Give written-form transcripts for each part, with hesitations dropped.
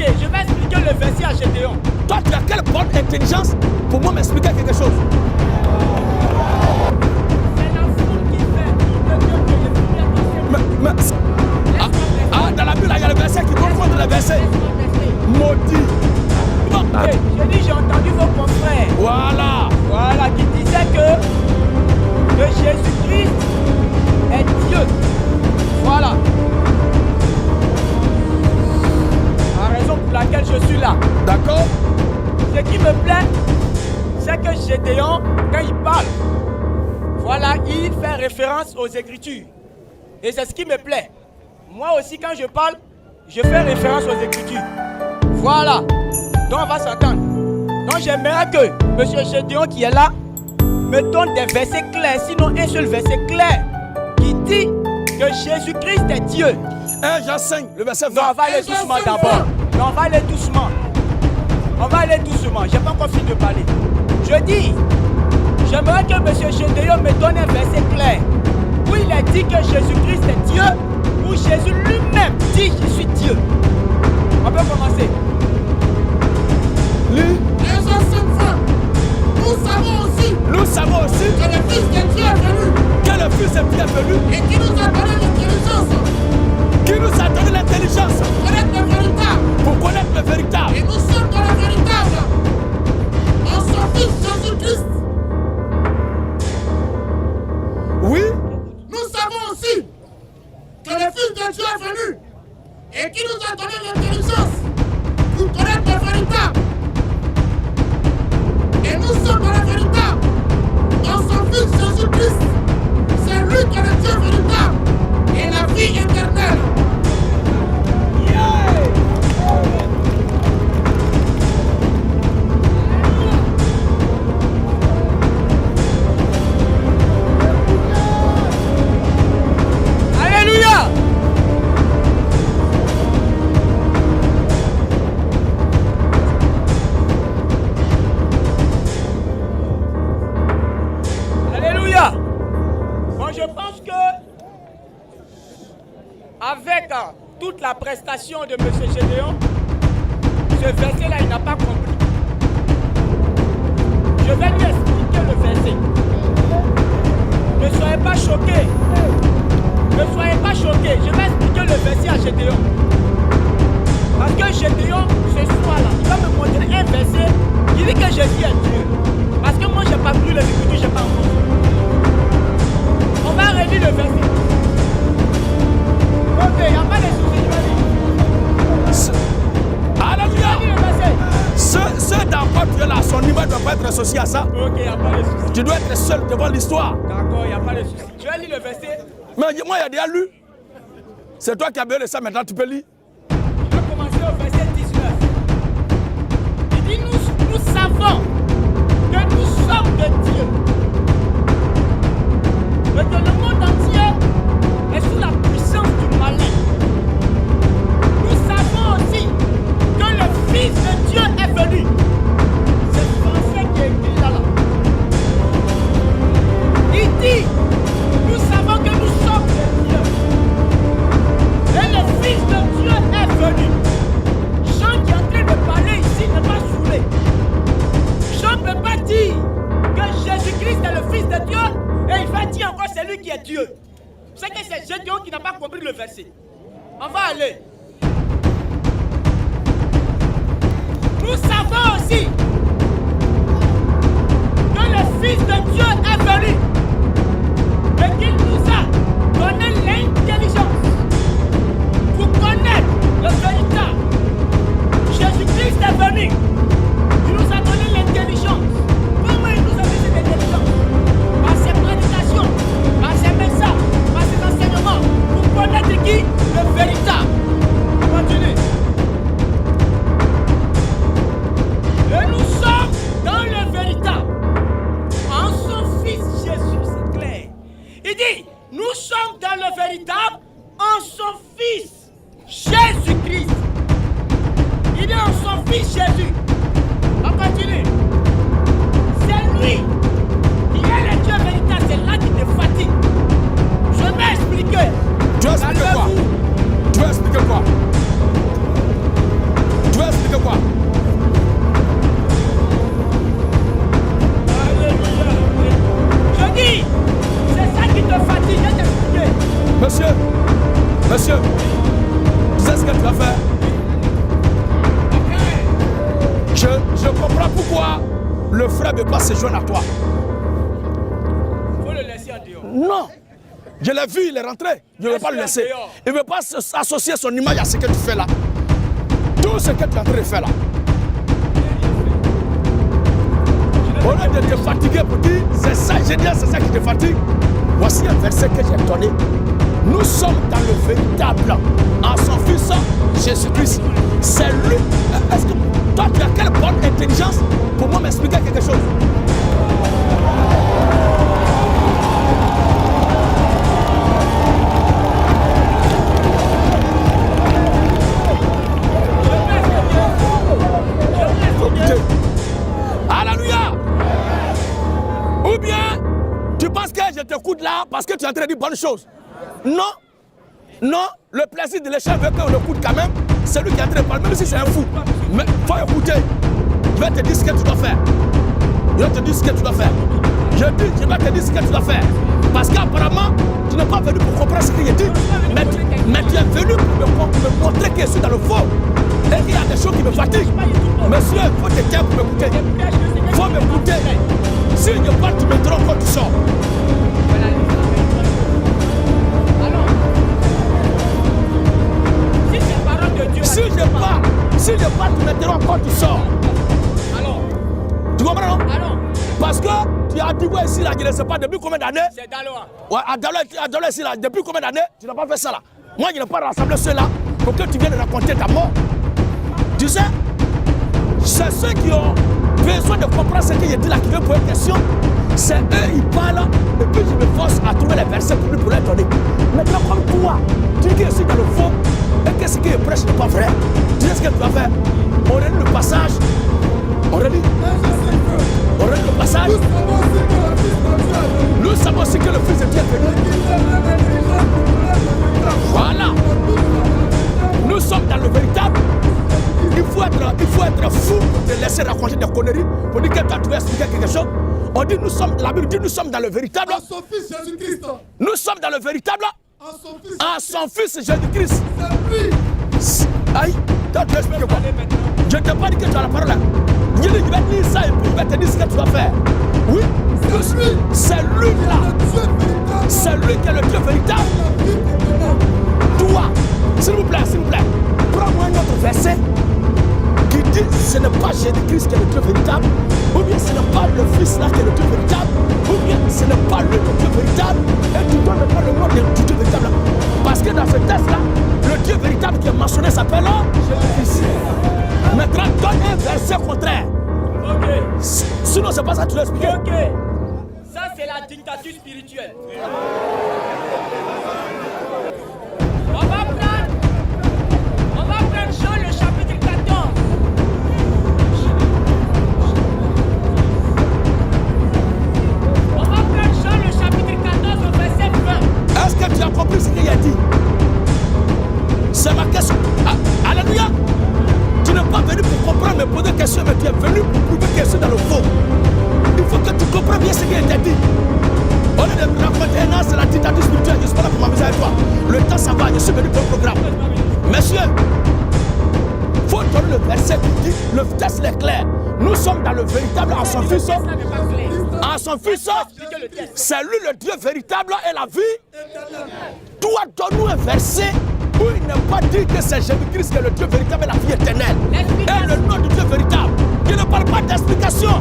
je vais expliquer le verset à Gédéon. Toi, tu as quelle bonne intelligence pour moi m'expliquer quelque chose? C'est la foule qui fait que Dieu peut le faire. Dans la Bible, il y a le verset qui confronte le verset. Maudit. J'ai entendu vos confrères. Voilà, qui disaient que Jésus-Christ est Dieu. Voilà. La raison pour laquelle je suis là. D'accord. Ce qui me plaît, c'est que Gédéon, quand il parle, voilà, il fait référence aux Écritures. Et c'est ce qui me plaît. Moi aussi, quand je parle, je fais référence aux Écritures. Voilà. Donc, on va s'attendre. Donc, j'aimerais que M. Gédéon qui est là me donne des versets clairs, sinon un seul verset clair qui dit que Jésus-Christ est Dieu. 1 Jean 5, le verset 20. Non, on va aller doucement d'abord. Non, on va aller doucement. On va aller doucement. Je n'ai pas encore fini de parler. Je dis, j'aimerais que M. Gédéon me donne un verset clair où il a dit que Jésus-Christ est Dieu, où Jésus lui-même dit je suis Dieu. On peut commencer. Nous savons aussi que le Fils de Dieu est venu. Que le Fils de Dieu est venu. Et qui nous a donné l'intelligence. Qui nous a donné l'intelligence. Pour connaître le véritable. Pour connaître le véritable. Et nous sommes dans le véritable. En son Fils Jésus-Christ. Oui. Nous savons aussi que le Fils de Dieu est venu. Et qui nous a donné l'intelligence. Pour connaître le véritable. Et nous sommes dans le véritable. En son Fils Jésus-Christ. C'est lui qui est le Dieu véritable. Et la vie éternelle. Alléluia. Alléluia. Bon, je pense que avec toute la prestation de M. Gédéon, ce verset-là, il n'a pas compris. Je vais lui expliquer le verset. Ne soyez pas choqués. Ne soyez pas choqués. Je vais expliquer le verset à Gédéon. Parce que Gédéon, ce soir-là, il va me montrer un verset qui dit que Jésus est Dieu. Parce que moi, je n'ai pas pris le Écriture, je n'ai pas encore. On va relire le verset. Ok, il n'y a pas de soucis, je vais lire. Alléluia. Je vais lire le verset. Ce dans quoi tu es là, son niveau ne doit pas être associé à ça. Ok, il n'y a pas de soucis. Tu dois être seul devant l'histoire. D'accord, il n'y a pas de soucis. Je vais lire le verset. Mais moi, il y a déjà lu. C'est toi qui as besoin de ça, maintenant tu peux lire. Je vais commencer au verset 19. Il dit, nous savons que nous sommes de Dieu. Mais que le monde entier est sous la puissance du malin. Nous savons aussi que le Fils de Dieu est venu. C'est le français qui est écrit là. Il dit, nous savons que nous sommes de Dieu. Et le Fils de Dieu est venu. Jean qui est en train de parler ici n'est pas saoulé. Jean ne peut pas dire que Jésus-Christ est le Fils de Dieu et il va dire encore c'est lui qui est Dieu. C'est que c'est Gédéon qui n'a pas compris le verset. On va aller. Nous savons aussi que le Fils de Dieu est venu et qu'il nous a donné l'intelligence pour connaître le véritable. Jésus-Christ est venu. Il nous a donné l'intelligence. Comment il nous a donné cette intelligence? Par ses prédications, par ses messages, par ses enseignements, pour connaître qui? Le véritable. Continuez. Et nous sommes dans le véritable. En son Fils Jésus, c'est clair. Il dit, nous sommes dans le véritable en son Fils Jésus-Christ. Il est en son Fils Jésus. On continue. C'est lui qui est le Dieu véritable. C'est là qui te fatigue. Je vais expliquer. Tu vas expliquer quoi? Tu vas expliquer quoi? Tu le frère ne peut pas se joindre à toi. Il faut le laisser en dehors. Non. Je l'ai vu, il est rentré. Je ne vais pas le laisser. Il ne veut pas associer son image à ce que tu fais là. Tout ce que tu es en train de faire là. Au lieu de te fatiguer pour dire, c'est ça génial, c'est ça qui te fatigue. Voici un verset que j'ai donné. Nous sommes dans le véritable en son Fils Jésus-Christ. C'est lui. Est-ce que toi, tu as quelle bonne intelligence pour moi m'expliquer quelque chose? Alléluia. Ou bien, tu penses que je t'écoute là parce que tu es en train de dire bonnes choses? Non. Non, le plaisir de l'échelle veut qu'on l'écoute quand même. C'est lui qui est en train de parler, même si c'est un fou. Mais il faut écouter. Je vais te dire ce que tu dois faire. Je vais te dire ce que tu dois faire. Je vais te dire ce que tu dois faire. Parce qu'apparemment, tu n'es pas venu pour comprendre ce qu'il a dit. Mais tu es venu pour me montrer que je suis dans le faux. Et qu'il y a des choses qui me fatiguent. Monsieur, il faut te taire pour m'écouter. Il faut m'écouter. Si je parle, tu me trompes quand tu sors. Si je parle, tu me trompes quand tu sors. Tu comprends, non? Parce que tu as dit, ouais, ici, là, je ne sais pas depuis combien d'années. C'est Daloa. Ouais, à Daloa, ici, là, depuis combien d'années, tu n'as pas fait ça, là. Moi, je n'ai pas rassemblé ceux-là pour que tu viennes raconter ta mort. Tu sais, c'est ceux qui ont besoin de comprendre ce que je dis là, qui veulent poser une question. C'est eux, ils parlent, et puis je me force à trouver les versets pour leur donner. Maintenant, comme toi, tu dis que je suis dans le faux, et que ce que je prêche n'est pas vrai. Tu sais ce que tu vas faire? On relit le passage. On relit le passage. Nous savons aussi que le Fils de Dieu est venu. Voilà. Nous sommes dans le véritable. Il faut être fou pour te laisser raconter des conneries pour dire que toi tu veux expliquer quelque chose. On dit la Bible dit nous sommes dans le véritable. En son Fils Jésus-Christ. Nous sommes dans le véritable. En son Fils Jésus-Christ. C'est lui. Aïe, toi tu expliques quoi? Je ne t'ai pas dit que tu as la parole là. Je vais te dire ça et puis je vais te dire ce que tu vas faire. Oui, c'est lui là. C'est lui qui est le Dieu véritable. Toi, s'il vous plaît, prends-moi un autre verset qui dit ce n'est pas Jésus-Christ qui est le Dieu véritable, ou bien ce n'est pas le Fils là qui est le Dieu véritable, ou bien ce n'est pas lui le Dieu véritable, et tu donnes pas le nom du Dieu véritable. Parce que dans ce texte là, le Dieu véritable qui est mentionné s'appelle Jésus-Christ. Maintenant, donne un verset contraire. Ok. Sinon, c'est pas ça que tu dois expliquer. Ok. Ça, c'est la dictature spirituelle. On va prendre Jean le chapitre 14. On va prendre Jean le chapitre 14 au verset 20. Est-ce que tu as compris ce qu'il a dit? C'est ma question. Ah, alléluia. Tu n'es pas venu pour comprendre, me poser des questions, mais tu es venu pour prouver que je suis dans le faux. Il faut que tu comprennes bien ce qu'il a dit. Au lieu de me raconter, non, c'est la dictature spirituelle, je ne suis pas là pour m'amuser avec toi. Le temps ça va, je suis venu pour le programme. Messieurs, il faut donner le verset qui dit, le texte est clair. Nous sommes dans le véritable en son Fils. En son Fils, c'est lui le Dieu véritable et la vie. Toi, donne-nous un verset où il n'est pas dit que c'est Jésus-Christ qui est le Dieu véritable et la vie éternelle. Et le nom du Dieu véritable. Je ne parle pas d'explication.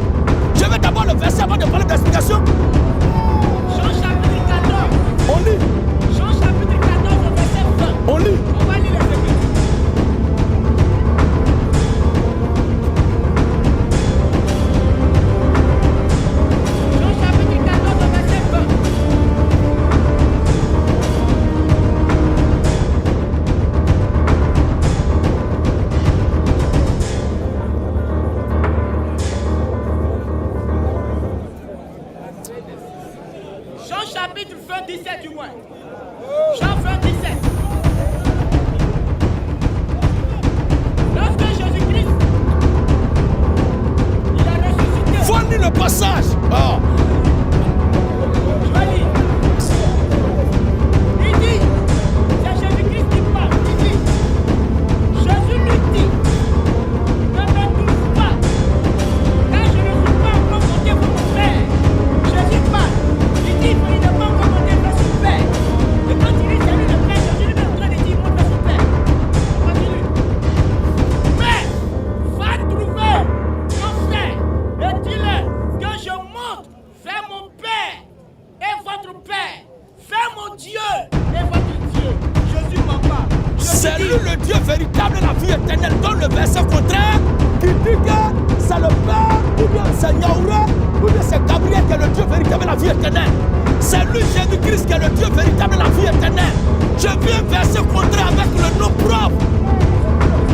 Je vais d'abord le verset avant de parler d'explication. Jean chapitre 14. On lit. Jean chapitre 14 au verset 20. On lit. On va lire les Écritures. Jean chapitre 14 au verset 20. Jean chapitre 20, 17 du moins. Jean 20, 17.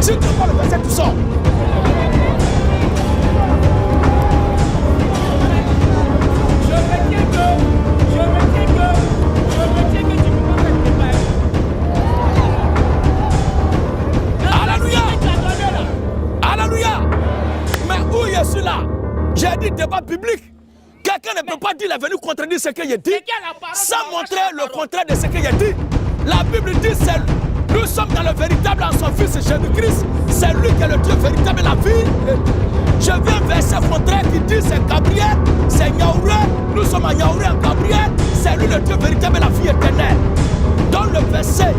Si tu n'as pas le verset, tu sors. Je retiens que tu ne peux pas faire tes pères. Alléluia. Alléluia. Mais où je suis là? J'ai dit débat public. Quelqu'un ne peut pas dire, il est venu contredire ce que j'ai dit sans montrer le contraire de ce que j'ai dit. La Bible dit, nous sommes dans le véritable en son Fils Jésus-Christ. C'est lui qui est le Dieu véritable de la vie. Je viens verset contraire qui dit, c'est Gabriel, c'est Yaouré. Nous sommes à Yaouré, en Gabriel. C'est lui le Dieu véritable de la vie éternelle. Dans le verset,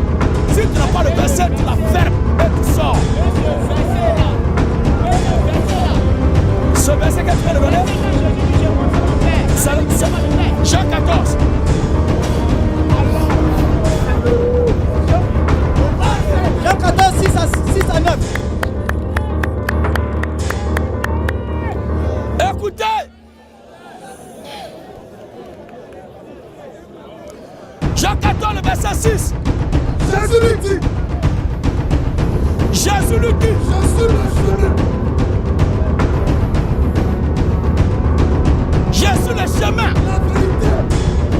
si tu n'as pas le verset, tu la fermes et tu sors. Ce verset que tu viens de donner, c'est Jean 14. Jean 14, 6 à 9. Écoutez. Jean 14, le verset 6. Jésus lui dit, Jésus lui dit, je suis le chemin. je suis le chemin,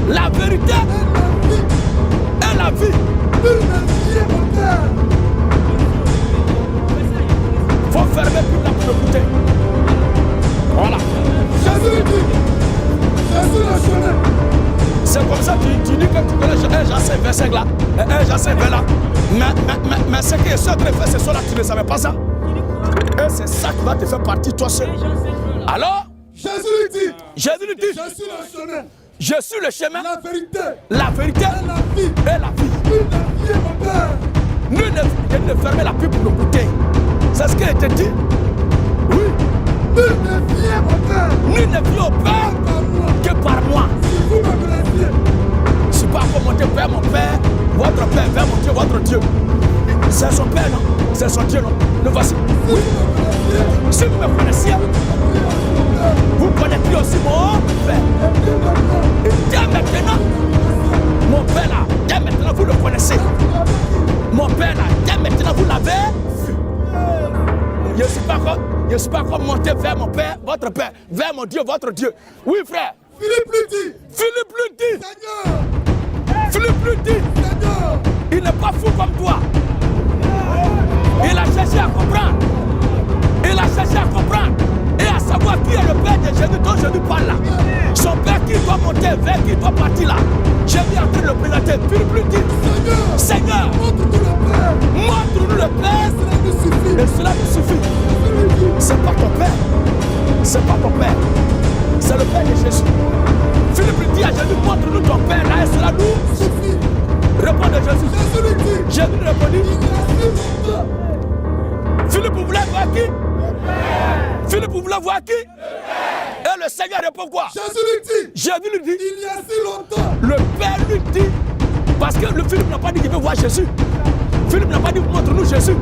la vérité et la vie. Nul ne vient au Père. Faut fermer plus la pour écouter. Voilà. Jésus lui dit, je suis le chemin. C'est comme ça que tu dis que tu connais Jean 5, verset là. Jean 5, là. Mais ce que je suis en train de faire ce soir là, tu ne savais pas ça. Et c'est ça qui va te faire partie toi seul. Alors, Jésus lui dit, Jésus lui dit, je suis le chemin, je suis le chemin, la vérité la vérité et la vie. et la vie. Nul ne vient au Père. Nul ne fermer la pub pour nous goûter. C'est ce qu'il te dit. Oui. Nul ne vient au Père. Nul ne vient au Père Par moi. que par moi. Si vous me connaissez, Je ne suis pas commenté vers mon Père, votre Père, vers mon Dieu, votre Dieu. C'est son Père, non? C'est son Dieu, non? Le voici. Oui. Si vous me connaissiez, vous connaîtrez aussi mon Père. Et dès maintenant, mon Père là, dès maintenant vous le connaissez. Mon Père là, dès maintenant vous l'avez vu. Je ne suis pas encore monté vers mon Père, votre Père, vers mon Dieu, votre Dieu. Oui, frère. Philippe lui dit, Philippe lui dit, Seigneur, Philippe lui dit, Seigneur, il n'est pas fou comme toi. Il a cherché à comprendre. Il a cherché à comprendre. Et à savoir qui est le Père de Jésus dont Jésus parle là. Son Père qui doit monter, vers qui doit partir là. Jésus est en train de le présenter. Philippe lui dit, Seigneur, montre-nous le Père. Et cela nous suffit. C'est pas ton Père. C'est pas ton Père. C'est le Père de Jésus. Philippe lui dit à Jésus, montre-nous ton Père là et cela nous suffit. Répond de Jésus. Jésus lui répondit. Philippe voulait voir qui? Philippe voulait voir qui? Et le Seigneur répond quoi? Jésus lui dit. il y a si longtemps. Le Père lui dit. Parce que le Philippe n'a pas dit qu'il veut voir Jésus. Philippe n'a pas dit montre-nous Jésus.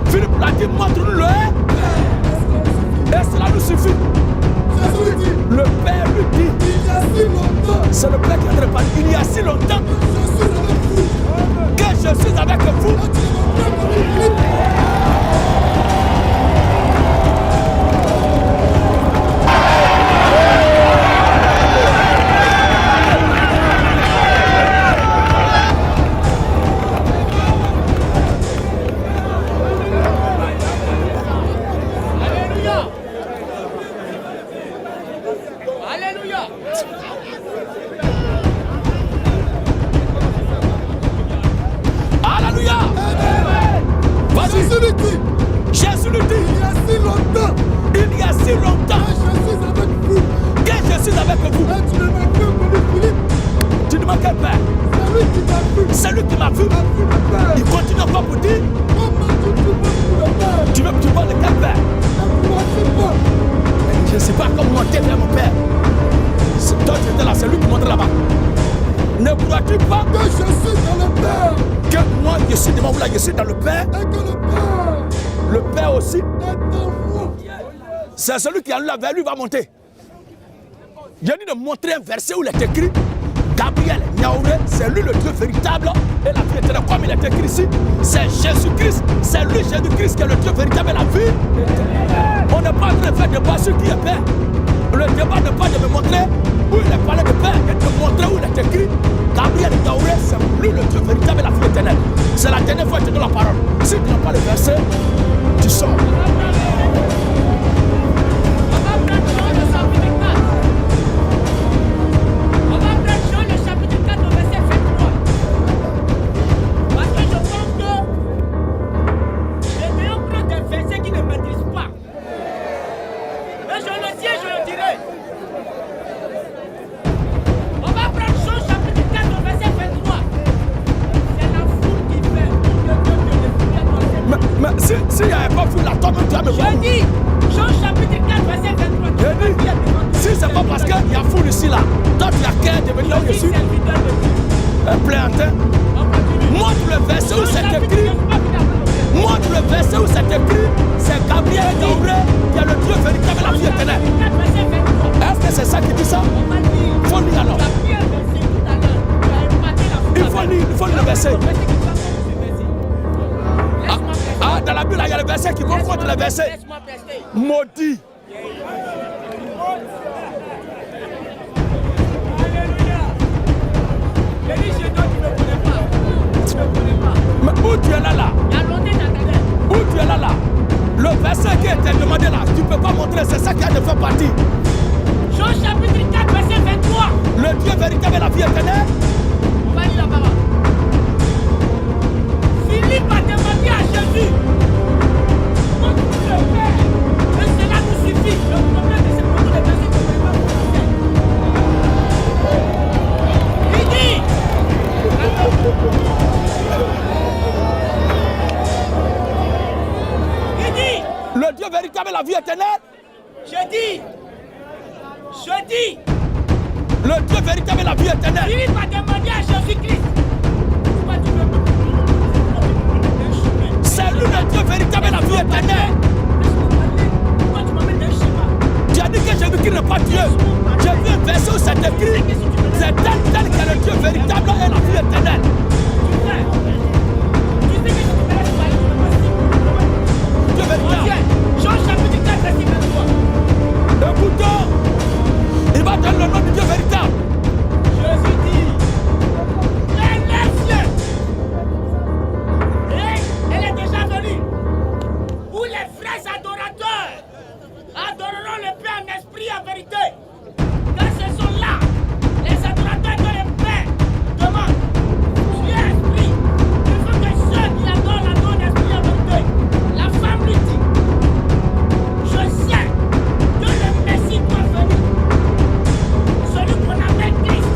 Philippe a dit montre-nous le et cela nous suffit. Jésus lui dit, Le Père lui dit. il y a si longtemps. C'est le Père qui est en train de parler. Il y a si longtemps Je suis avec vous. que je suis avec vous. Tu es mon Père comme Philippe. Alléluia. Vas-y. Jésus lui dit. Il y a si longtemps. Il y a si longtemps Que je suis avec vous. que je suis avec vous. Et tu ne m'as pas connu, Philippe. Tu demandes quel Père? C'est lui qui m'a vu. C'est lui qui m'a vu. A vu le Père. Il continue encore pour dire. Comment tu vois le Père? Tu parles de quel Père? Ne crois-tu pas? Je ne sais pas comment monter vers mon Père. C'est toi qui étais là, c'est lui qui montre là-bas. Ne crois-tu pas Que je suis dans le Père. que moi je suis devant vous là, je suis dans le Père? Et que le Père Père aussi, est en moi. c'est celui qui est là vers lui va monter. J'ai dit de montrer un verset où il est écrit Gabriel Niaouré, c'est lui le Dieu véritable et la vie éternelle. Comme il est écrit ici, c'est Jésus-Christ, c'est lui Jésus-Christ qui est le Dieu véritable et la vie éternelle. On n'est pas en train de faire débat sur qui est Père. Le débat n'est pas de me montrer où il est parlé de Père, mais de montrer où il est écrit. Gabriel Niaouré, c'est lui le Dieu véritable et la vie éternelle. C'est la dernière fois que je te donne la parole. Si tu n'as pas le verset, tu sors. S'il n'y avait pas fou, la tombe, tu vas me voir. Je dis, Jean chapitre 4, verset 23. Je dis, si c'est pas parce qu'il y a foule ici là, toi tu as qu'à devenir là où je suis. Un plantain. Montre le verset où c'est écrit. Montre le verset où c'est écrit. C'est Gabriel Niaouré qui est le Dieu véritable et la vie éternelle. Est-ce que c'est ça qui dit ça? Il faut lire alors. Il faut lire le verset. Ah, dans la Bible, il y a le verset qui vont contre le verset. Maudit. Mais où tu es là? Où tu es là? Le verset qui était demandé là, tu ne peux pas montrer, c'est ça qui a de faire partie. Jean chapitre 4, verset 23. Le Dieu véritable et la vie éternelle. On va lire la parole. Philippe a demandé à Jésus. Le Père, et cela nous suffit. Le problème de c'est beaucoup de versets que vous n'avez pas. Il dit. Le Dieu véritable et la vie éternelle. Je dis. Le Dieu véritable et la vie éternelle. Philippe a demandé à Jésus-Christ. C'est lui le Dieu véritable et la vie éternelle. Tu as dit que Jésus-Christ n'est pas Dieu. J'ai vu un verset où c'est écrit. C'est tel que le Dieu véritable et la vie éternelle. Dieu véritable. Jean chapitre 4, verset 23. Écoutons. Il va donner le nom du Dieu véritable. Jésus dit, laisse-le. Et elle est déjà venue. Où les vrais adorateurs adoreront le Père en esprit et en vérité. Car ce sont là les adorateurs que le Père demande. Tu es esprit. Il faut que ceux qui adorent l'adorent en esprit et en vérité. La femme lui dit, je sais que le Messie doit venir. Celui qu'on appelle Christ.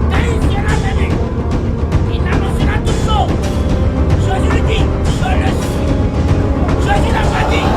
Quand il sera venu, il annoncera toutes choses. Jésus lui dit, je le suis. Jésus n'a pas dit.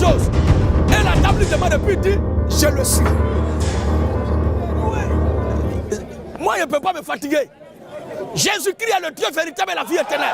chose. Et la table lui demande depuis, dit, je le suis. Moi, je ne peux pas me fatiguer. Jésus-Christ est le Dieu véritable et la vie éternelle.